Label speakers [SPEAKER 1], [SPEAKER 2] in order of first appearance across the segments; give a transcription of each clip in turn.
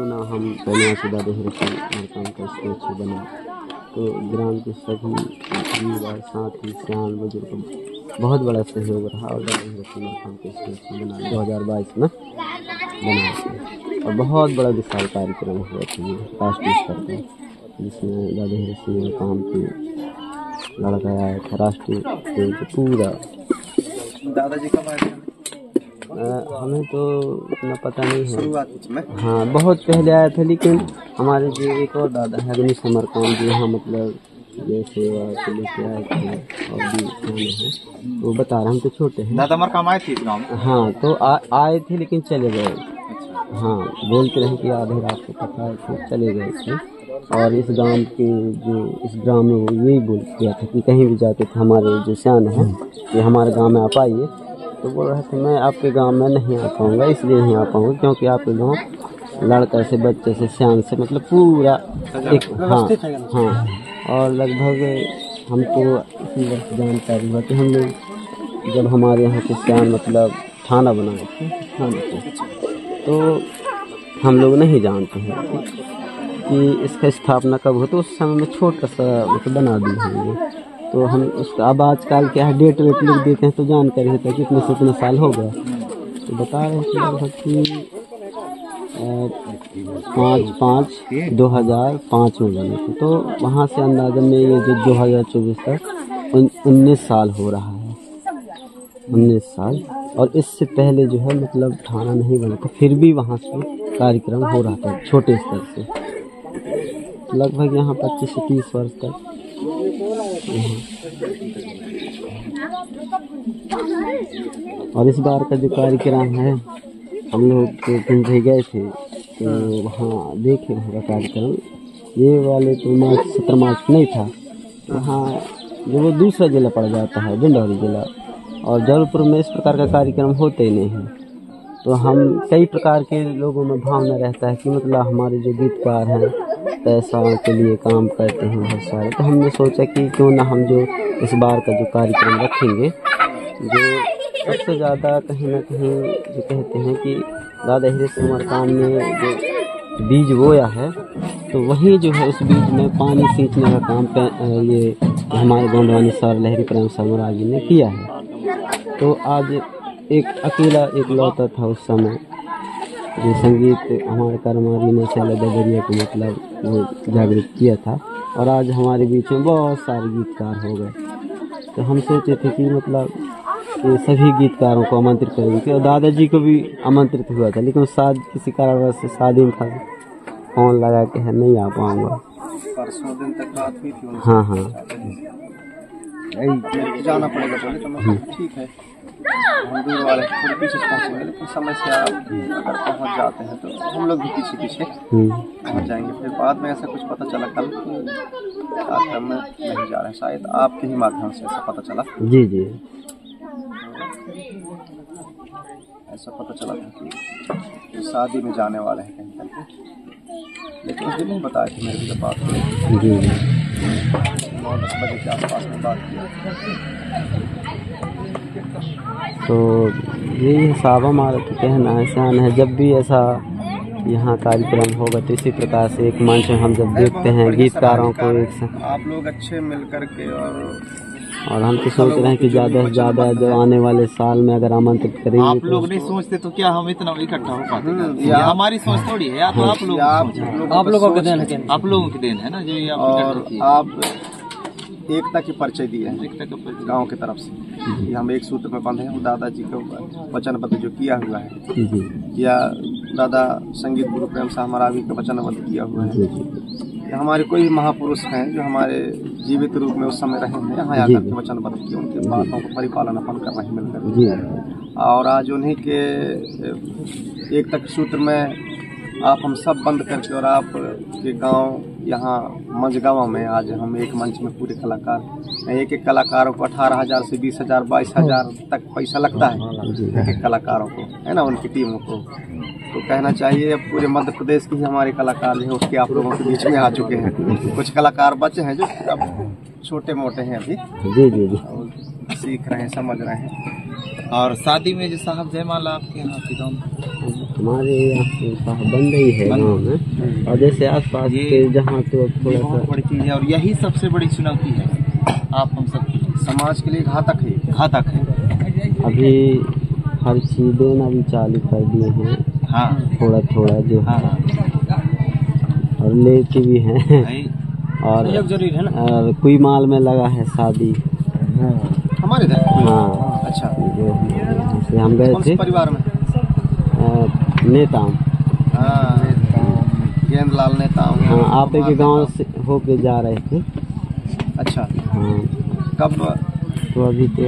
[SPEAKER 1] क्यों ना हम कन्याशुदा देहरसी मरकाम का स्टैचू बना। तो ग्राम के सभी युवा साथी सियान बुजुर्ग बहुत बड़ा सहयोग रहा और देहरसी मरकाम का स्टैचू बना 2022 में बनाया था। और बहुत बड़ा विशाल कार्यक्रम हुआ था ये राष्ट्रीय स्तर पर, जिसमें देहरसी मरकाम के लड़का आया था राष्ट्रीय पूरा।
[SPEAKER 2] दादाजी कब आए थे?
[SPEAKER 1] हमें तो इतना पता नहीं है,
[SPEAKER 2] शुरुआत में
[SPEAKER 1] हाँ बहुत पहले आया था, लेकिन हमारे जो एक और दादा है अग्नि समरकाम जी, यहाँ मतलब ये सेवा के लेके आए थे और भी खाने हैं, वो बता रहे हम तो छोटे हैं।
[SPEAKER 2] दादा मरकाम आए थे इस गाँव में?
[SPEAKER 1] हाँ तो आए थे लेकिन चले गए। हाँ बोलते रहे कि आधे रात को पता है तो चले गए थे। और इस गांव के जो इस ग्राम में वो यही बोल किया था कि कहीं भी जाते थे हमारे जो सियान है कि हमारे गांव में आप आइए, तो बोल रहे थे मैं आपके गांव में नहीं आ पाऊँगा, इसलिए नहीं आ पाऊँगा क्योंकि आपके गाँव लड़का से बच्चे से सियान से मतलब पूरा एक हाँ। और लगभग हमको इसी वर्ष जानकारी हुआ कि हम लोग जब हमारे यहाँ के सियान मतलब थाना बनाए थे थाने पे, तो हम लोग नहीं जानते हैं कि इसका स्थापना कब हो, तो उस समय में छोटा सा मतलब बना दी होंगे। तो हम उसका अब आजकल क्या है डेट वेट लिख देते हैं तो जानकारी होता है कितने से इतने साल हो गया। तो बता रहे हैं कि लगभग कि 5/5/2005 में बने थे। तो वहाँ से अंदाजन में ये जो 2024 तक 19 साल हो रहा है, 19 साल। और इससे पहले जो है मतलब थाना नहीं बना था, फिर भी वहाँ से कार्यक्रम हो रहा था छोटे स्तर से, लगभग यहाँ 25 से 30 वर्ष तक। और इस बार का जो कार्यक्रम है हम लोग तो पिंजरे गए थे, तो वहाँ देखे वहाँ का कार्यक्रम, ये वाले तो 17 मार्च नहीं था, वहाँ जो वो दूसरा जिला पड़ जाता है डिंडौरी जिला, और जबलपुर में इस प्रकार का कार्यक्रम होते ही नहीं है। तो हम कई प्रकार के लोगों में भावना रहता है कि मतलब हमारे जो गीतकार हैं पैसा के लिए काम करते हैं बहुत सारे, तो हमने सोचा कि क्यों ना हम जो इस बार का जो कार्यक्रम रखेंगे, जो सबसे ज़्यादा कहीं ना कहीं जो कहते हैं कि देहरसी मरकाम ने जो बीज बोया है, तो वही जो है उस बीज में पानी सींचने का काम ये हमारे गोंडवानी सर लहरी प्रेम समरा जी ने किया है। तो आज एक अकेला एक लौता था उस समय जो संगीत हमारे कर्मारी ने चला दरिया को मतलब वो जागृत किया था, और आज हमारे बीच में बहुत सारे गीतकार हो गए। तो हम सोचे थे कि मतलब ये सभी गीतकारों को आमंत्रित करेंगे, और दादाजी को भी आमंत्रित हुआ था, लेकिन किसी कारणवश से शादी में था, फोन लगा के है नहीं आ पाऊँगा।
[SPEAKER 2] परसों दिन तक बात हुई थी।
[SPEAKER 1] हाँ हाँ
[SPEAKER 2] जाना पड़ेगा बोले, तो मैं ठीक है हम दूर वाले थोड़े पीछे पहुँचेंगे, लेकिन समय से आप अगर पहुँच जाते हैं तो हम लोग भी पीछे पीछे पहुँच जाएंगे। फिर बाद में ऐसा कुछ पता चला कल कार्यक्रम में नहीं जा रहे, शायद आपके ही माध्यम से ऐसा पता चला।
[SPEAKER 1] जी जी
[SPEAKER 2] ऐसा पता चला था कि शादी में जाने वाले हैं कहीं करके, लेकिन उस दिन नहीं बताया कि मेरे से बात हुई।
[SPEAKER 1] जी
[SPEAKER 2] 9-10 बजे के आसपास में बात किया।
[SPEAKER 1] तो यही हिसाब हमारा तो कहना है सियान है, जब भी ऐसा यहाँ कार्यक्रम होगा तो इसी प्रकार से एक मंच में हम जब देखते हैं गीतकारों को एक साथ
[SPEAKER 2] आप लोग अच्छे मिल कर के,
[SPEAKER 1] और हम तो सोच रहे हैं कि ज़्यादा से ज़्यादा जो आने वाले साल में अगर आमंत्रित करेंगे।
[SPEAKER 3] आप लोग नहीं सोचते तो क्या हम इतना इकट्ठा हो पाते? ये हमारी सोच थोड़ी है, या तो आप लोगों के देन है, आप लोगों के देन है ना जो
[SPEAKER 2] आप एकता के परिचय दिए हैं गांव की तरफ से कि हम एक सूत्र में बंधे हैं। वो दादाजी को वचनबद्ध जो किया हुआ है, या दादा संगीत गुरु प्रेम साह मरावी का वचनबद्ध किया हुआ है, या हमारे कोई महापुरुष हैं जो हमारे जीवित रूप में उस समय रहे हैं, यहाँ आकर के वचनबद्ध किए, उनके बातों को परिपालन अपन कर रहे हैं मिलकर। और आज उन्हीं के एकता के सूत्र में आप हम सब बंद करके, और आप के गांव यहाँ मंझगांव में आज हम एक मंच में पूरे कलाकार, एक एक कलाकारों को 18,000 से 20,000 22,000 तक पैसा लगता है एक एक कलाकारों को, है ना, उनकी टीमों को। तो कहना चाहिए अब पूरे मध्य प्रदेश के ही हमारे कलाकार जो है उसके आप लोगों के बीच में आ चुके हैं। कुछ कलाकार बचे हैं जो अब छोटे मोटे हैं, अभी सीख रहे हैं, समझ रहे हैं।
[SPEAKER 3] और शादी में जो साहब जयमाला आपके यहाँ के गाँव में?
[SPEAKER 1] हमारे यहाँ साहब बन रही है गाँव में, और जैसे आसपास के जहाँ तो थोड़ा सा
[SPEAKER 3] बड़ी चीज है। और यही सबसे बड़ी चुनौती है आप हम सब
[SPEAKER 2] समाज के लिए घातक है,
[SPEAKER 3] घातक है।
[SPEAKER 1] अभी हर चीज देना भी चालू कर दिए हैं।
[SPEAKER 3] हाँ
[SPEAKER 1] थोड़ा थोड़ा जो
[SPEAKER 3] हाँ
[SPEAKER 1] और लेके भी हैं। और
[SPEAKER 3] जरूरी है ना।
[SPEAKER 1] और कोई माल में लगा है शादी
[SPEAKER 2] हमारे इधर।
[SPEAKER 1] हाँ
[SPEAKER 2] अच्छा,
[SPEAKER 1] जो हम गए
[SPEAKER 2] कौन
[SPEAKER 1] थे
[SPEAKER 2] से परिवार में?
[SPEAKER 1] नेताम।
[SPEAKER 2] हाँ, गेंदलाल नेताम।
[SPEAKER 1] हाँ, आप के गांव से होके जा रहे थे।
[SPEAKER 2] अच्छा,
[SPEAKER 1] हाँ,
[SPEAKER 2] कब?
[SPEAKER 1] तो अभी तो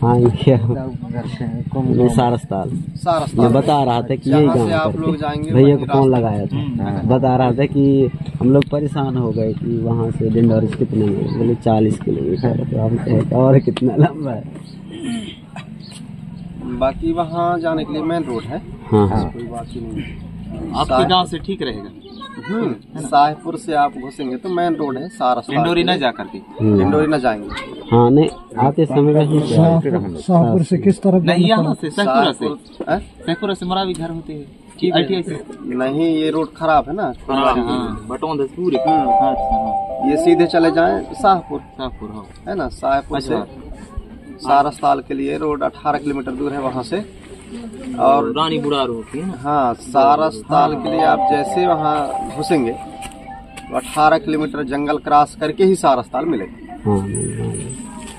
[SPEAKER 1] आएंगे सारस्ताल। मैं बता रहा था कि यही गाँव
[SPEAKER 2] आप लोग जाएंगे,
[SPEAKER 1] भैया को फोन लगाया था, बता रहा था कि हम लोग परेशान हो गए कि वहाँ से डिंडोरी कितने हैं, बोले 40 किलोमीटर। तो हम कहते और कितना लंबा है।
[SPEAKER 2] बाकी वहाँ जाने के लिए मेन रोड है।
[SPEAKER 1] हाँ हाँ,
[SPEAKER 2] कोई बात ही नहीं।
[SPEAKER 3] आपके गांव से ठीक रहेगा।
[SPEAKER 2] साहेबपुर से आप घुसेंगे तो मेन रोड है सारस्वत।
[SPEAKER 3] डिंडोरी न जा करके
[SPEAKER 2] डिंडोरी न जाएंगे।
[SPEAKER 1] हाँ नहीं, आते समय वही
[SPEAKER 4] शाहपुर से किस तरफ?
[SPEAKER 3] नहीं, यहाँ से सहपुरा से,
[SPEAKER 2] हैं?
[SPEAKER 3] सहपुरा से मरावी घर होते हैं कि ITI से?
[SPEAKER 2] नहीं, ये रोड खराब है ना।
[SPEAKER 3] बटौंद पूरे।
[SPEAKER 2] ये सीधे चले जाएं शाहपुर,
[SPEAKER 3] शाहपुर
[SPEAKER 2] है ना। शाहपुर से सारस्ताल के लिए रोड 18 किलोमीटर दूर है वहाँ से। और
[SPEAKER 3] रानी बुढ़ार होती है ना।
[SPEAKER 2] हाँ, सारस्ताल के लिए आप जैसे वहाँ घुसेंगे तो 18 किलोमीटर जंगल क्रॉस करके ही सारस्ताल मिलेगा।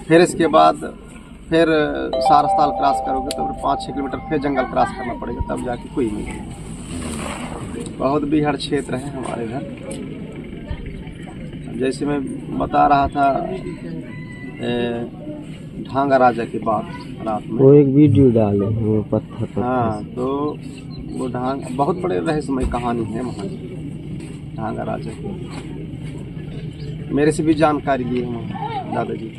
[SPEAKER 2] फिर इसके बाद फिर सारस्ताल क्रॉस करोगे तो 5-6 किलोमीटर फिर जंगल क्रॉस करना पड़ेगा, तब जाके कोई मिलेगा। बहुत बिहार क्षेत्र है हमारे इधर। जैसे मैं बता रहा था ढांगा राजा की बात रात में,
[SPEAKER 1] वो एक वीडियो डाले वो पत्थर पर।
[SPEAKER 2] हाँ, तो वो बहुत बड़े रहस्यमय कहानी है वहाँ ढांगा राजा की। मेरे से भी जानकारी ली है दादाजी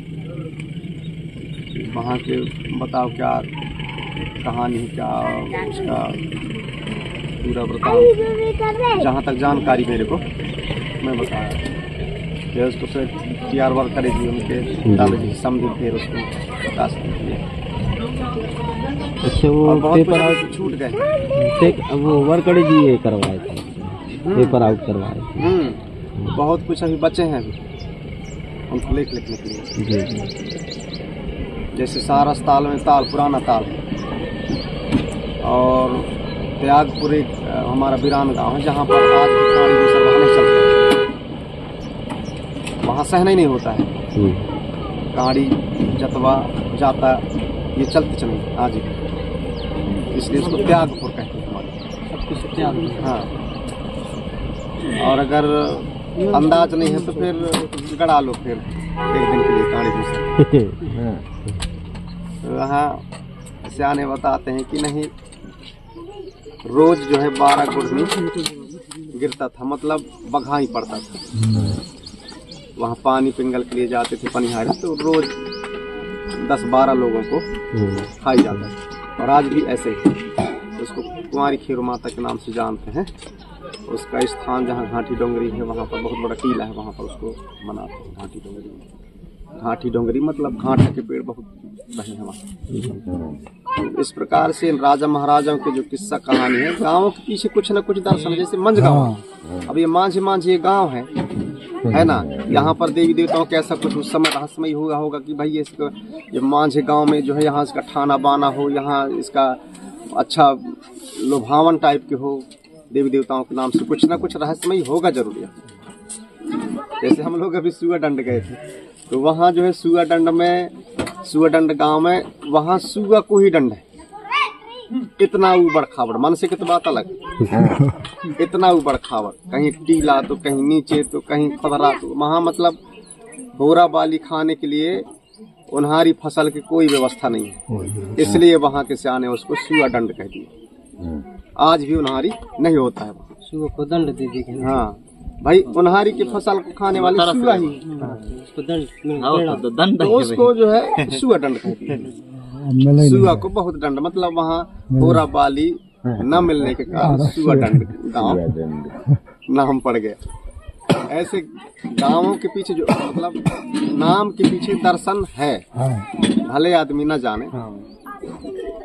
[SPEAKER 2] वहाँ के। बताओ क्या कहानी है, क्या उसका पूरा बताओ। जहाँ तक जानकारी मेरे को मैं बताया फिर उसको फिर PR वर्क करेगी उनके दादाजी समझे, फिर उसको बता सकते।
[SPEAKER 1] अच्छा, वो पेपर आउट
[SPEAKER 2] छूट गए।
[SPEAKER 1] वो वर्कड़ी जी ये करवाए थे, पेपर आउट करवाए थे।
[SPEAKER 2] बहुत कुछ अभी बचे हैं अभी उनको लिखने के लिए। जैसे सारस्ताल में ताल, पुराना ताल है। और त्यागपुर एक हमारा वीरान गांव है जहाँ पर आज भी गाड़ी दूसरा वहाँ नहीं चलते, वहाँ सहना ही नहीं होता है। गाड़ी जतवा जाता ये चलते चलेंगे आज ही, इसलिए उसको त्यागपुर कहते हैं हमारे। हाँ, और अगर अंदाज नहीं है तो फिर गड़ा लो फिर एक दिन के लिए गाड़ी दूसरा। वहाँ सियाने बताते हैं कि नहीं, रोज जो है 12 गुड़नी गिरता था, मतलब बघाई पड़ता था। वहाँ पानी पिंगल के लिए जाते थे पनिहारी, तो रोज 10-12 लोगों को खाई जाता है। और आज भी ऐसे ही उसको कुंवारी खीर माता के नाम से जानते हैं। उसका स्थान जहाँ घाटी डोंगरी है वहाँ पर बहुत बड़ा टीला है, वहाँ पर उसको मनाते हैं घाटी डोंगरी। घाटी डोंगरी मतलब घाटा के पेड़ बहुत बहे हैं वहाँ। इस प्रकार से राजा महाराजाओं के जो किस्सा कहानी है, गाँव के पीछे कुछ न कुछ दर्शन। जैसे मंझ गाँव, अब ये मांझी ये गाँव है ना। यहाँ पर देवी देवताओं का ऐसा कुछ उस समय रहस्यमय हुआ होगा कि भाई ये मांझे गांव में जो है यहाँ इसका ठाना बाना हो, यहाँ इसका अच्छा लुभावन टाइप के हो, देवी देवताओं के नाम से कुछ ना कुछ रहस्यमय होगा जरूर है। जैसे हम लोग अभी सुआ दंड गए थे, तो वहाँ जो है सुआ दंड गाँव में वहाँ सुआ को ही दंड है। इतना ऊबड़ खाबड़, मन से कितना बात अलग, इतना ऊबड़ खाबड़, कहीं टीला तो कहीं नीचे तो कहीं खदरा, तो वहाँ मतलब बोरा बाली खाने के लिए उन्हारी फसल की कोई व्यवस्था नहीं है, इसलिए वहाँ के सियाने उसको सुआ दंड कह दिए। आज भी उन्हारी नहीं होता है वहाँ,
[SPEAKER 1] सुआ को दंड दे देंगे।
[SPEAKER 2] हाँ भाई, उन्हारी की फसल को खाने वाले सुआ ही, तो उसको जो है सुआ दंड कह दिए। सुआ को बहुत दंड, मतलब वहाँ बोरा बाली न मिलने के कारण सुआ दंड गाँव नाम पड़ गया। ऐसे गाँवों के पीछे जो मतलब नाम के पीछे दर्शन है, भले आदमी न जाने,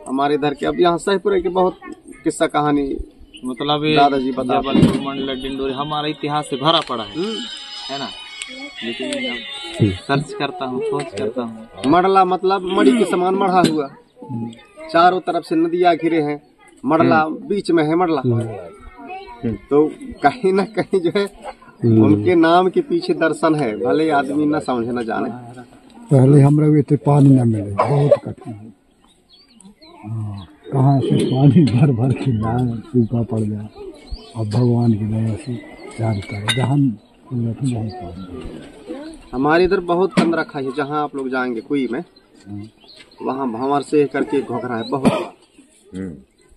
[SPEAKER 2] हमारे इधर के, अब यहाँ सहीपुर के बहुत किस्सा कहानी
[SPEAKER 3] मतलब
[SPEAKER 2] दादाजी बता
[SPEAKER 3] मंडल डिंडोरी हमारा इतिहास से भरा पड़ा है ना। लेकिन सर्च करता हूँ, खोज करता हूँ।
[SPEAKER 2] मड़ला मतलब मड़ी के समान मढ़ा हुआ, चारों तरफ से नदियाँ घिरे हैं, मड़ला बीच में है मड़ला। तो कहीं ना कहीं जो है उनके नाम के पीछे दर्शन है, भले आदमी न समझे न जाने।
[SPEAKER 4] पहले हम लोग इतने पानी न मिले, बहुत कठिन है। कहाँ से पानी भर भर के लाए, सूखा पड़ गया। अब भगवान की दया से चार तरह जहाँ
[SPEAKER 2] हमारे इधर बहुत कंदरा खाई है। जहाँ आप लोग जाएंगे कुई में, वहाँ भंवर से करके घोघरा है बहुत,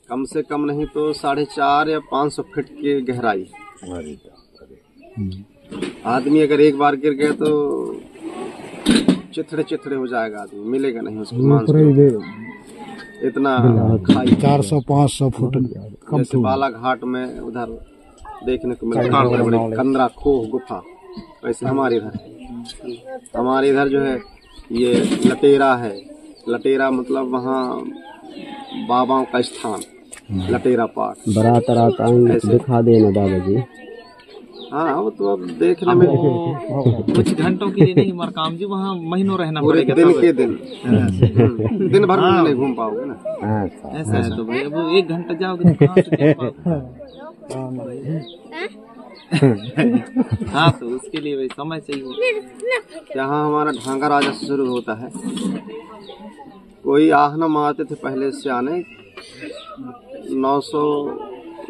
[SPEAKER 2] कम से कम नहीं तो 450 या 500 फीट की गहराई। आदमी अगर एक बार गिर गया तो चिथड़े चिथड़े हो जाएगा, आदमी मिलेगा नहीं उसको मांस। इतना खाई
[SPEAKER 4] 400-500 फुट
[SPEAKER 2] जैसे बालाघाट में उधर देखने को मिलता है, बड़े बड़े कंदरा खोह गुफा, वैसे हमारे इधर जो है ये लटेरा है। लटेरा मतलब वहाँ बाबाओं का स्थान, लटेरा पाठ।
[SPEAKER 1] बारात रात आएंगे दिखा देना दादाजी।
[SPEAKER 2] हाँ वो तो अब देखने में
[SPEAKER 3] कुछ घंटों के लिए नहीं मरकाम जी, वहाँ महीनों रहना पड़ेगा।
[SPEAKER 2] दिन के दिन दिन भर में नहीं घूम पाओगे ना।
[SPEAKER 3] ऐसा है तो भाई अब 1 घंटा जाओगे तो कहाँ से देख पाओगे? हाँ तो उसके लिए भाई समय चाहिए।
[SPEAKER 2] यहाँ हमारा ढांगा राजा से शुरू होता है। कोई आहनम आते थे पहले से आने, 900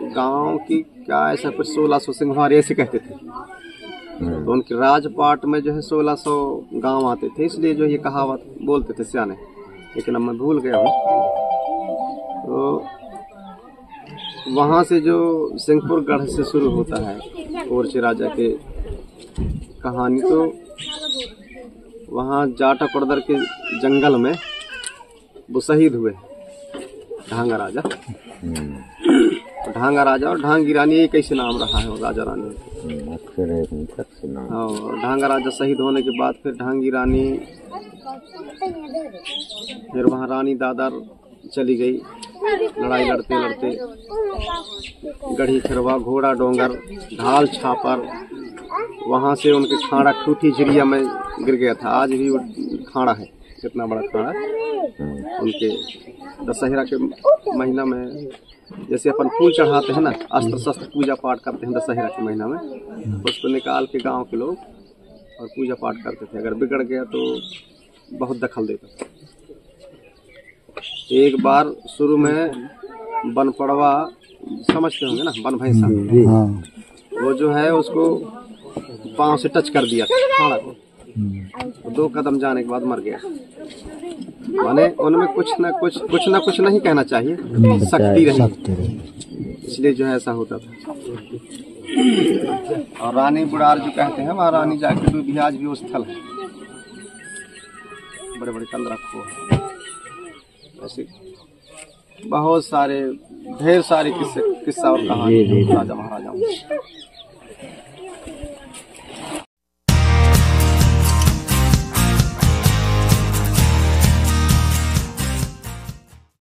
[SPEAKER 2] गांव की क्या ऐसा कुछ 1600 सिंहवारी ऐसे कहते थे। तो उनके राजपाट में जो है 1600 गांव आते थे, इसलिए जो ये कहावत बोलते थे सियाने, लेकिन अब मैं भूल गया हूँ। तो वहाँ से जो सिंहपुर गढ़ से शुरू होता है ओरछे राजा के कहानी, तो वहाँ जाटा पड़दर के जंगल में वो शहीद हुए ढांगा राजा। ढांगा राजा और ढांगी रानी एक कैसे नाम रहा है, राजा रानी। और ढांगा राजा शहीद होने के बाद फिर ढांगी रानी, फिर वहाँ रानी दादर चली गई, लड़ाई लड़ते लड़ते गढ़ी खिरवा, घोड़ा डोंगर, ढाल छापर, वहाँ से उनके खाड़ा ठूठी झिरिया में गिर गया था। आज भी वो खाड़ा है, कितना बड़ा खाड़ा। उनके दशहरा के महीना में जैसे अपन फूल चढ़ाते हैं ना, अस्त्र शस्त्र पूजा पाठ करते हैं दशहरा के महीना में, उसको निकाल के गांव के लोग और पूजा पाठ करते थे। अगर बिगड़ गया तो बहुत दखल देता था। एक बार शुरू में बनपड़वा समझते होंगे ना, बन भैंसा, वो जो है उसको पांव से टच कर दिया खाड़ा को, तो 2 कदम जाने के बाद मर गया। माने उनमें कुछ ना कुछ नहीं कहना चाहिए, शक्ति रही, इसलिए जो है ऐसा होता था। और रानी बुढ़ार जो कहते हैं, वहाँ रानी जाके तो भी आज भी वो स्थल है, बड़े बड़े कंदरा खो। ऐसे बहुत सारे ढेर सारे किस्सा और कहानी राजा महाराजाओं।